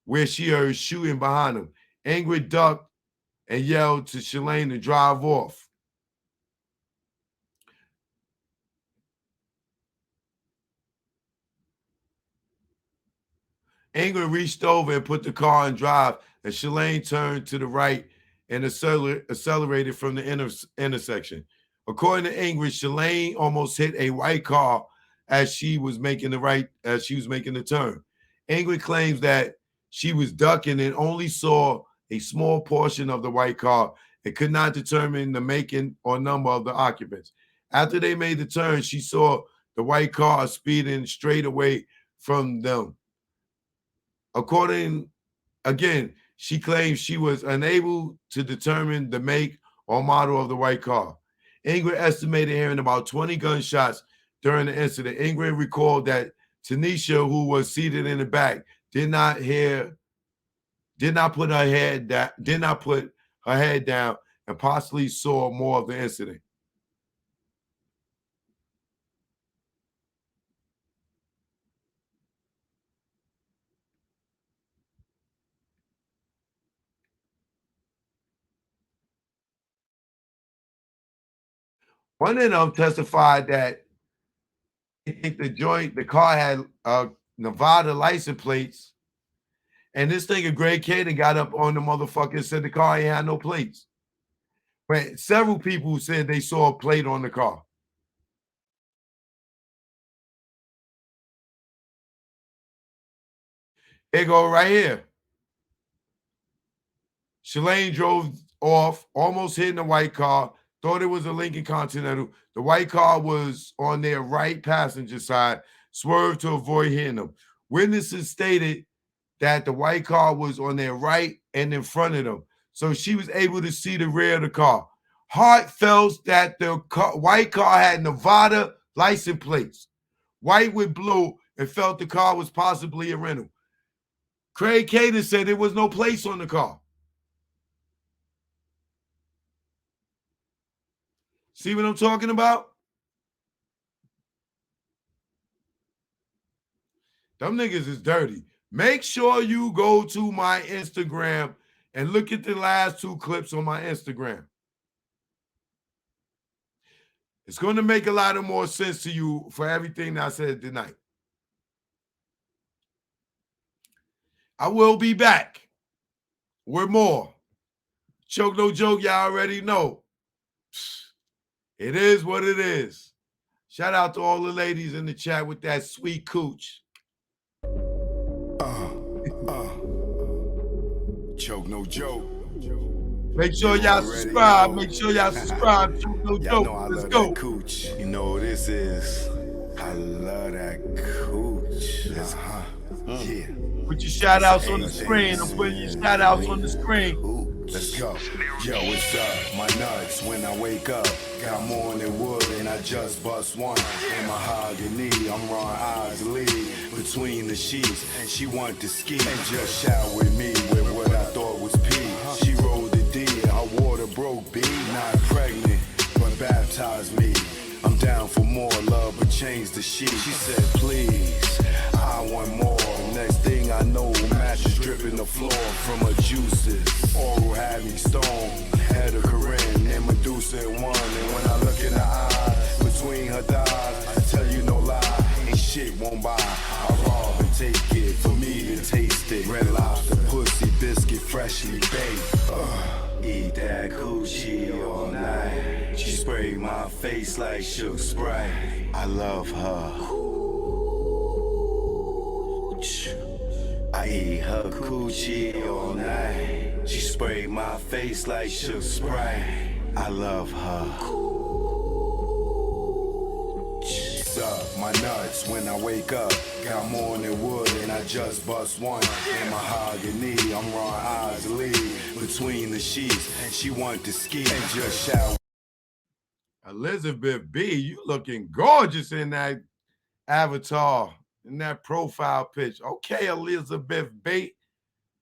where she heard shooting behind them. Ingrid ducked and yelled to Shalane to drive off. Ingrid reached over and put the car in drive, and Shalane turned to the right and accelerated from the intersection. According to Ingrid, Shalane almost hit a white car as she was making the turn. Ingrid claims that she was ducking and only saw a small portion of the white car and could not determine the making or number of the occupants. After they made the turn, she saw the white car speeding straight away from them. She claims she was unable to determine the make or model of the white car. Ingrid estimated hearing about 20 gunshots during the incident. Ingrid recalled that Tanisha, who was seated in the back, did not put her head down, and possibly saw more of the incident. One of them testified that they think the car had Nevada license plates, and this thing, a Greg Caden, got up on the motherfucker and said the car ain't had no plates. But several people said they saw a plate on the car. It go right here. Shalane drove off, almost hitting the white car, thought it was a Lincoln Continental. The white car was on their right passenger side, swerved to avoid hitting them. Witnesses stated that the white car was on their right and in front of them, so she was able to see the rear of the car. Hart felt that the white car had Nevada license plates, white with blue, and felt the car was possibly a rental. Craig Caden said there was no plates on the car. See what I'm talking about? Them niggas is dirty. Make sure you go to my Instagram and look at the last two clips on my Instagram. It's going to make a lot of more sense to you for everything that I said tonight. I will be back with more. Choke no joke, y'all already know. It is what it is. Shout out to all the ladies in the chat with that sweet cooch. Choke no joke. Make sure y'all subscribe. Make sure y'all subscribe. Choke no joke. Know I Let's love go. that cooch. You know what this is. I love that cooch. Yeah. Put your shout outs on the screen. I'm putting your shout outs on the screen. Let's go. Yo, what's up? My nuts when I wake up. Got more than wood and I just bust one. In mahogany, I'm Ron Isley. Between the sheets, and she want to ski. And just shout with me with what I thought was pee. She rolled the D, her water broke B. Not pregnant, but baptized me. I'm down for more love, but change the sheet. She said, please, I want more. Next thing I know, mattress dripping the floor from her juices. Oral had me stoned, had a Corinne and Medusa in one. And when I look in her eye, between her thighs, I tell you no lie, ain't shit won't buy. I rob and take it, for me to taste it. Red Lobster, pussy, biscuit, freshly baked. Eat that coochie all night. She sprayed my face like Suge Sprite. I love her. I eat her coochie all night. She sprayed my face like Suge Sprite. I love her. Up my nuts when I wake up. Got more than wood and I just bust one. In mahogany, I'm Ron Isley. Between the sheets, and she want to ski and just shout. Elizabeth B, you looking gorgeous in that avatar, in that profile pitch. Okay, Elizabeth B,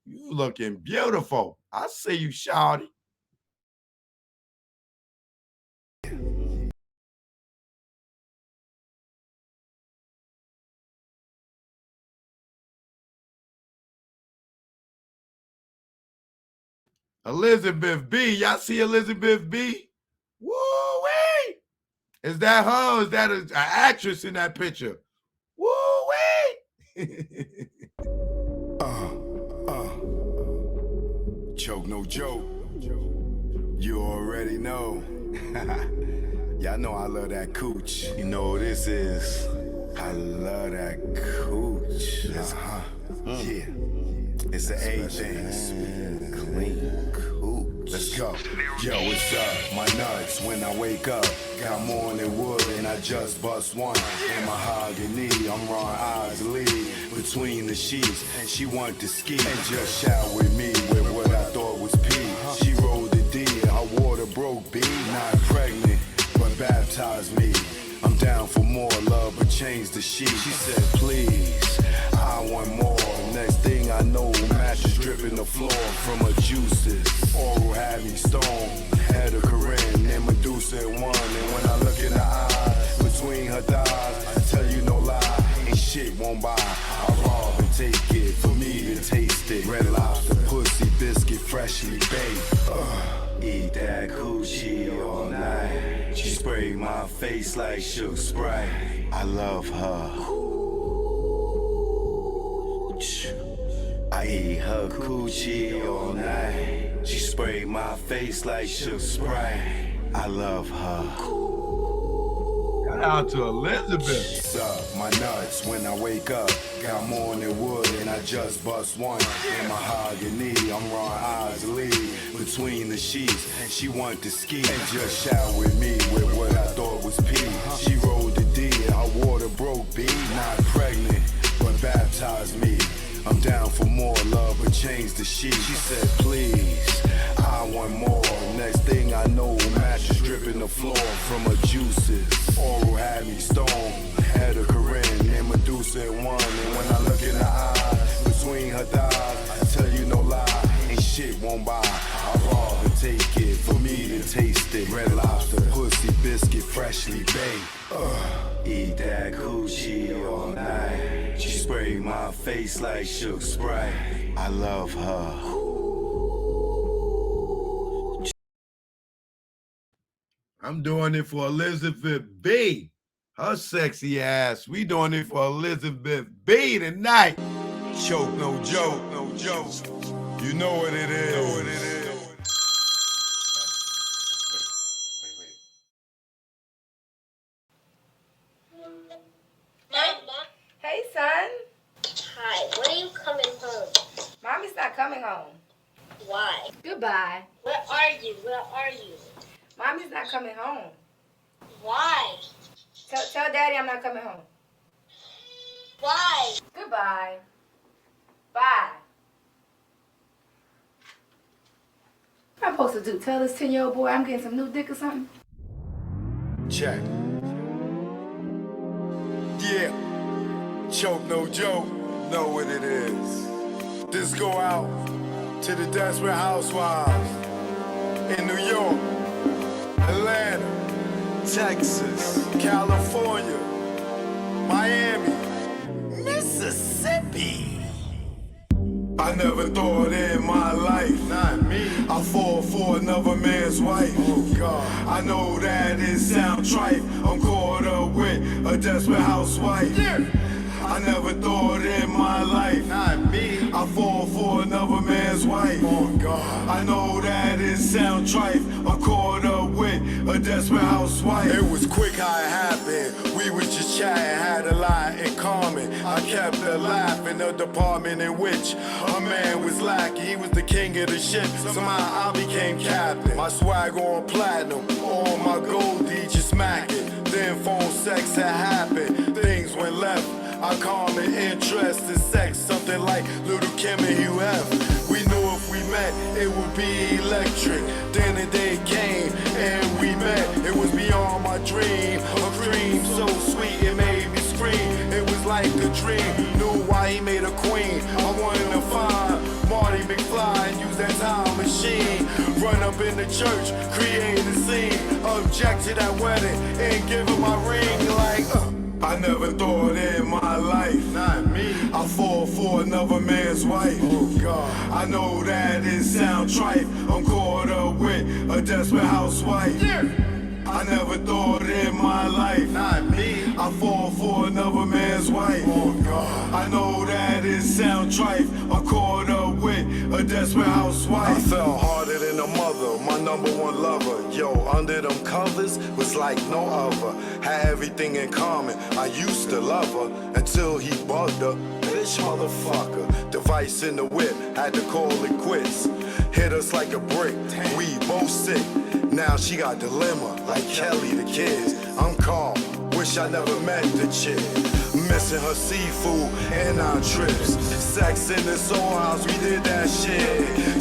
you looking beautiful. I see you, shawty. Elizabeth B, y'all see Elizabeth B? Woo-wee! Is that her or is that an actress in that picture? Woo-wee! Choke, no joke. You already know. Y'all know I love that cooch. You know what this is. I love that cooch. Yeah. It's the A thing. Clean cooch. Let's go. Yo, what's up? My nuts when I wake up. Got more than wood and I just bust one. In mahogany, I'm raw eyes lead between the sheets. And she want to ski and just shout with me with what I thought was pee. She rolled the D, her water broke B. Not pregnant, but baptized me. I'm down for more love, but change the sheet. She said, please, I want more. Next thing I know, mattress dripping the floor from her juices. Oral had me stoned, had a Corinne and Medusa in one. And when I look in her eyes, between her thighs, I tell you no lie, ain't shit won't buy. I rob and take it, for me to taste it. Red Lobster, pussy, biscuit, freshly baked. Eat that coochie all night. She sprayed my face like Suge Sprite. I love her. I eat her coochie all night. She sprayed my face like Suge Sprite. I love her. Shout out to Elizabeth. Suck my nuts when I wake up. Got more than wood and I just bust one. In mahogany, I'm raw eyes lead between the sheets. And she want to ski and just shout with me with what I thought was pee. She rolled the D, her water broke B. Not pregnant, but baptized me. I'm down for more love, but change the sheet. She said, please, I want more. Next thing I know, mattress dripping the floor from her juices. Oral had me stoned, had a Corinne and Medusa in one. And when I look in her eyes, between her thighs, I tell you no lie, ain't shit won't buy. I rob and take it, for me to taste it. Red Lobster, pussy, biscuit, freshly baked. Eat that coochie all night. She sprayed my face like Suge Sprite. I love her. I'm doing it for Elizabeth B. Her sexy ass. We doing it for Elizabeth B tonight. Choke, no joke, no joke. You know what it is. Hey, son. Hi, when are you coming home? Mommy's not coming home. Why? Goodbye. Where are you? Where are you? Mommy's not coming home. Why? Tell Daddy I'm not coming home. Why? Goodbye. Bye. What am I supposed to do? Tell this 10-year-old boy I'm getting some new dick or something? Check. Yeah. Choke, no joke. Know what it is. This go out to the desperate housewives in New York, Atlanta, Texas, California, Miami, Mississippi. I never thought in my life, not me, I fall for another man's wife. Oh God, I know that it sound trite. I'm caught up with a desperate housewife. Yeah. I never thought in my life, not me, I fall for another man's wife. Oh God, I know that it sound trite. I'm caught up with a desperate housewife. It was quick how it happened. We was just chatting, had a lot in common. I kept her laugh in the department in which a man was lacking. He was the king of the ship. Somehow I became captain. My swag on platinum, all my gold just smacking. Then phone sex had happened. Things went left. I calm and interest in sex, something like Little Kim and Hugh F. We knew if we met, it would be electric. Then the day came and we met. It was beyond my dream, a dream so sweet it made me scream. It was like a dream, knew why he made a queen. I wanted to find Marty McFly and use that time machine. Run up in the church, create a scene. Object to that wedding and give him my ring like I never thought in my life, not me, I fall for another man's wife. Oh God, I know that it sound trite. I'm caught up with a desperate housewife. Yeah. I never thought in my life, not me, I fall for another man's wife. Oh God, I know that it sound trite. I'm caught up with a desperate desperate housewife. I fell harder than a mother, my #1 lover. Yo, under them covers was like no other. Had everything in common, I used to love her until he bugged her. Bitch motherfucker, device in the whip, had to call it quits. Hit us like a brick, we both sick. Now she got dilemma, like Kelly the kids. I'm calm, wish I never met the chick. Missing her seafood and our trips. Sex in the soul house, we did that shit.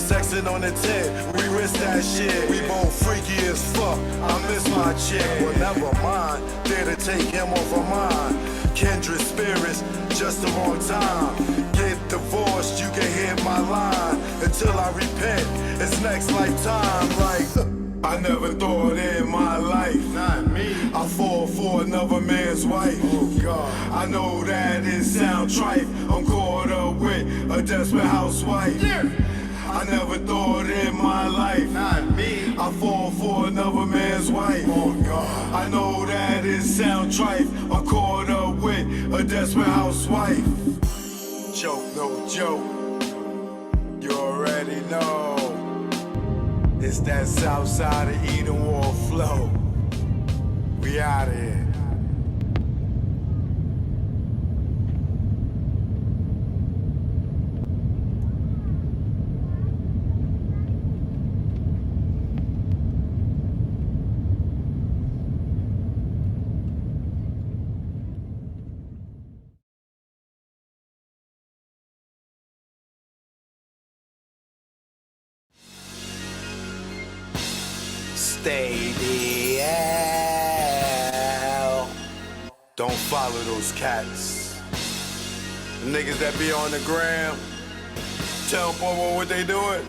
Sexing on the tent, we risked that shit. We both freaky as fuck, I miss my chick. Well, never mind, there to take him off of mine. Kindred spirits, just the wrong time. Get divorced, you can hit my line. Until I repent, it's next lifetime. Like, I never thought in my life, not me, I fall for another man's wife. Oh God, I know that it sound trite. I'm caught up with a desperate housewife. Yeah. I never thought in my life, not me, I fall for another man's wife. Oh God, I know that it sound trite. I'm caught up with a desperate housewife. Joke, no joke, you already know. It's that south side of Eden Wall flow. We out of here. Stay the hell. Don't follow those cats. The niggas that be on the gram, tell them what they doing.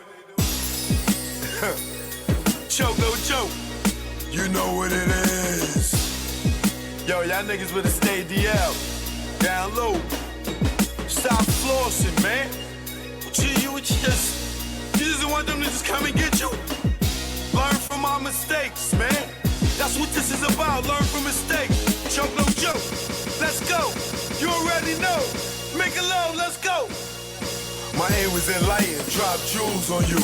Choke, no joke. You know what it is. Yo, y'all niggas better stay DL. Down low. Stop flossing, man. You just want them to just come and get you? Learn from our mistakes, man. That's what this is about, learn from mistakes. Choke, no joke. Let's go. You already know. Make it love, let's go. My aim was enlightened, drop jewels on you.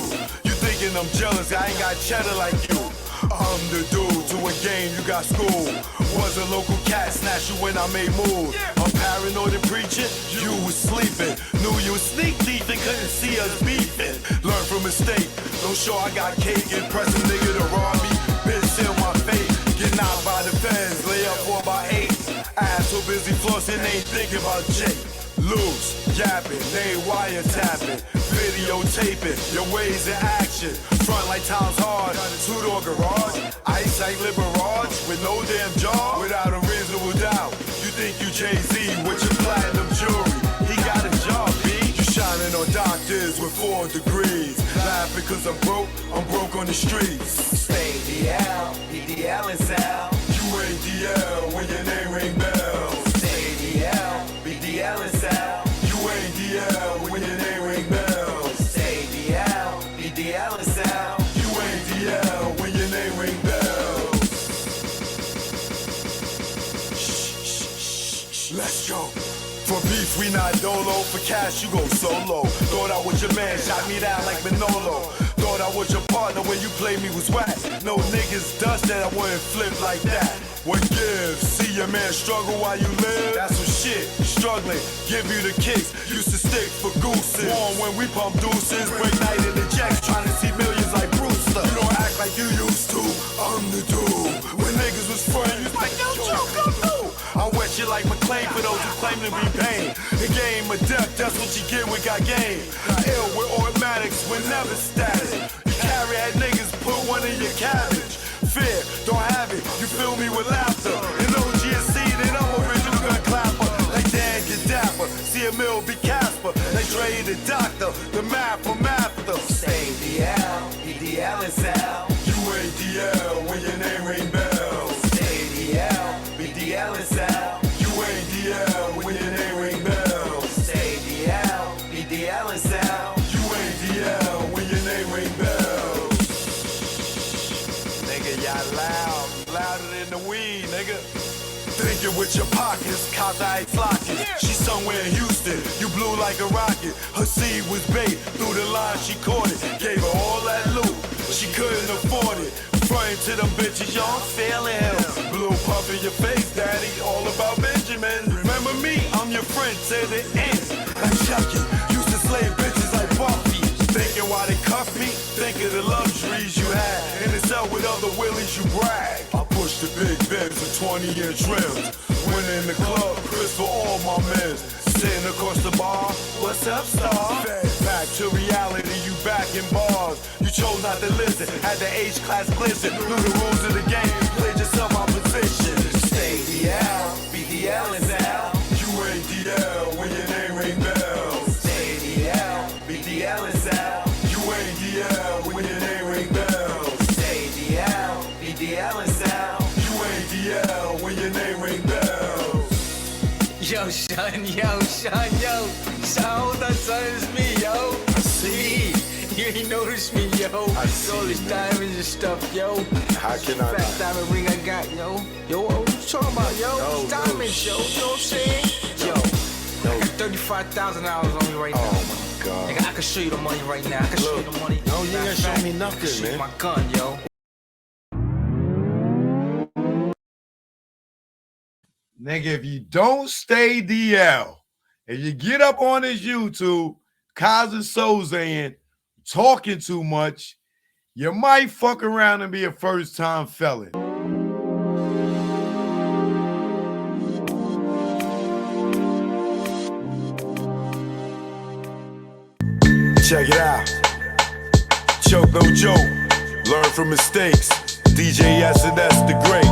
You thinking I'm jealous, I ain't got cheddar like you. I'm the dude to a game, you got school. Was a local cat, snatch you when I made moves. I'm paranoid and preaching, you was sleeping. Knew you was sneak thief and couldn't see us beefing. Learn from mistake, don't show I got cake. Impress a nigga to rob me, bitch seal my fate. Get knocked by the fans, lay up 4x8. Ass so busy flossing, ain't thinking about Jake. Loose, yapping, they wiretapping, videotaping, your ways in action. Front like time's hard, two-door garage, ice like Liberage, with no damn jaw, without a reasonable doubt. You think you Jay-Z with your platinum jewelry, he got a job, B. You shining on doctors with 4 degrees, laughing cause I'm broke on the streets. Stay DL, BDL is out. You ain't DL when your name ring bells. Stay DL, BDL is out. You ain't DL when your name ring bells. Stay DL, BDL is out. You ain't DL when your name ring bells. Shh, let's go. For beef, we not dolo. For cash, you go solo. Thought I was your man, shot me down like Manolo. Thought I was your partner when you played me was whack. No niggas dust that I wouldn't flip like that. What gives? See your man struggle while you live? That's some shit. Struggling, give you the kicks. Used to stick for gooses. Warm when we pump deuces. Break night in the jacks, trying to see millions like Brewster. You don't act like you used to. I'm the dude. When niggas was friends, you was like, yo, Joe, come through. I wet you like McLean for those who claim to be pain. The game of death, that's what you get with got game. Ill with automatics, we're never static. You carry at niggas, put one in your cabbage. Fear, don't have it, you fill me with laughter. In OGSC, then I'm original gun clapper. Like Dan get dapper, see a mill be Casper. They trade the doctor, the math from after. Stay DL, BDL is out. You ain't DL when your name ring bells. Stay DL, BDL is out. You ain't DL when your name ring bells. Stay DL, BDL is out. You ain't DL when your name ring bells. Nigga, y'all loud, louder than the weed, nigga. Thinking with your pockets, cause I ain't flocking. She's somewhere in Houston. busted. You blew like a rocket. Her seed was bait. Through the line, she caught it. Gave her all that loot. She couldn't afford it. Frontin' to them bitches, y'all feeling him. Blue puff in your face, daddy. All about Benjamin. Remember me? I'm your friend to the end. Like Chucky, used to slay bitches like Buffy. Thinking why they cuff me? Think of the luxuries you had. In the cell with other willies, you brag. I pushed the big beds with 20-inch rims. Went in the club, Chris for all my men's. Sitting across the bar, what's up, star? Back to reality, you back in bars. You chose not to listen, had the H-class glisten. Knew the rules of the game, played yourself out position. Stay DL, BDL is L. You ain't DL when your name ring bells. Stay DL, BDL is L. You ain't DL when your name ring bells. Stay DL, BDL is L. You ain't DL when your name ring bells. Yo, son, yo. Son, that son is me, yo. I see. You ain't noticed me, yo. I see, all these man. diamonds and stuff, yo. How can I Fat not? diamond ring I got, yo. Yo, what you talking about, yo? No, These diamonds, yo. You know what I'm saying? Yo, I got $35,000 on me right now. Oh my God. Nigga, I can show you the money right now. I can show you the money. No, you ain't gonna show me I can nothing, show you man. my gun, yo. Nigga, if you don't stay DL, if you get up on his YouTube, causing Sozan, talking too much, you might fuck around and be a first-time felon. Check it out. Choke no joke. Learn from mistakes. DJ S&S the Great.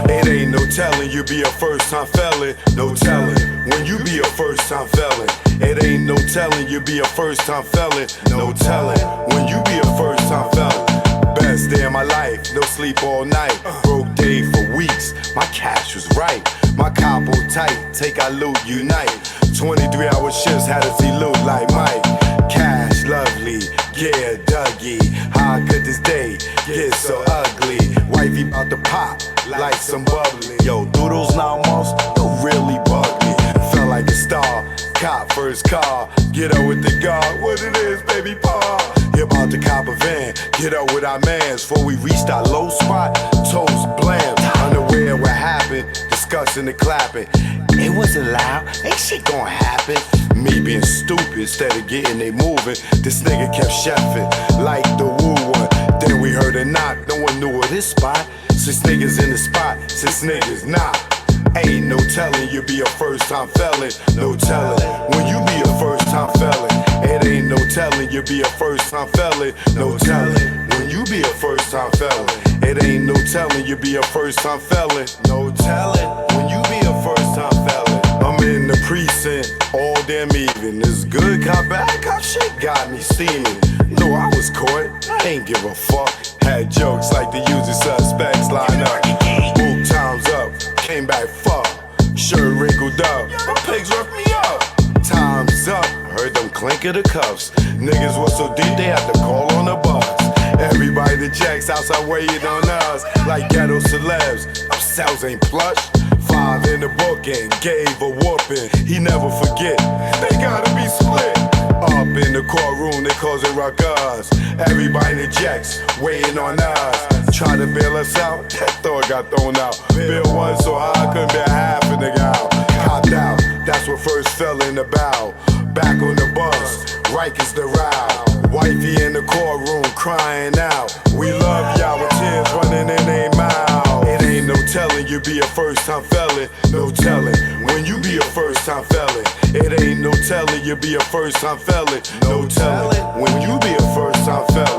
It ain't no telling you be a first-time felon. No telling when you be a first-time felon. It ain't no telling you be a first-time felon. No telling when you be a first-time felon. Best day of my life, no sleep all night. Broke day for weeks, my cash was right. My capo tight, take our loot, unite. 23-hour shifts had us elude like Mike. Cash lovely, yeah, Dougie. How could this day get so ugly? Wifey about to pop like some bubbly. Yo, doodles now most, don't really bug me. Felt like a star, cop first car. Get up with the guard, what it is, baby paw. You about to cop a van, get up with our mans. Before we reached our low spot, toes blam. Unaware what happened, discussing and clapping. It wasn't loud, ain't shit gonna happen. Me being stupid instead of getting it moving. This nigga kept chefing like the woo one. Then we heard a knock, no one knew of this spot. 6 niggas in the spot, 6 niggas not. Ain't no telling you be a first-time felon. No telling when you be a first-time felon. It ain't no telling you be a first-time felon. No telling when you be a first-time felon. It ain't no telling you be a first-time felon. No telling when you be a first-time felon. I'm in the precinct all damn even. This good cop, bad cop shit got me steaming. No, I was caught, I ain't give a fuck. Had jokes like the usual suspects line up. Book times up, came back fuck. Shirt wrinkled up, my pigs roughed me up. Time's up, heard them clink of the cuffs. Niggas was so deep they had to call on the bus. Everybody that checks outside waiting on us like ghetto celebs. Our cells ain't plush. 5 in the book and gave a whooping. He never forget, they gotta be split. Up in the courtroom, they cause it ruckus. Everybody that checks waiting on us. Try to bail us out, that thought got thrown out. Bill one so high, I couldn't bear half a nigga out. Copped out, that's what first fell in the bow. Back on the bus, Rikers the row. Wifey in the courtroom crying out. We love y'all with tears running in their mouth. It ain't no telling you be a first-time felon. No telling when you be a first-time felon. It ain't no telling you be a first-time felon. No telling when you be a first-time felon.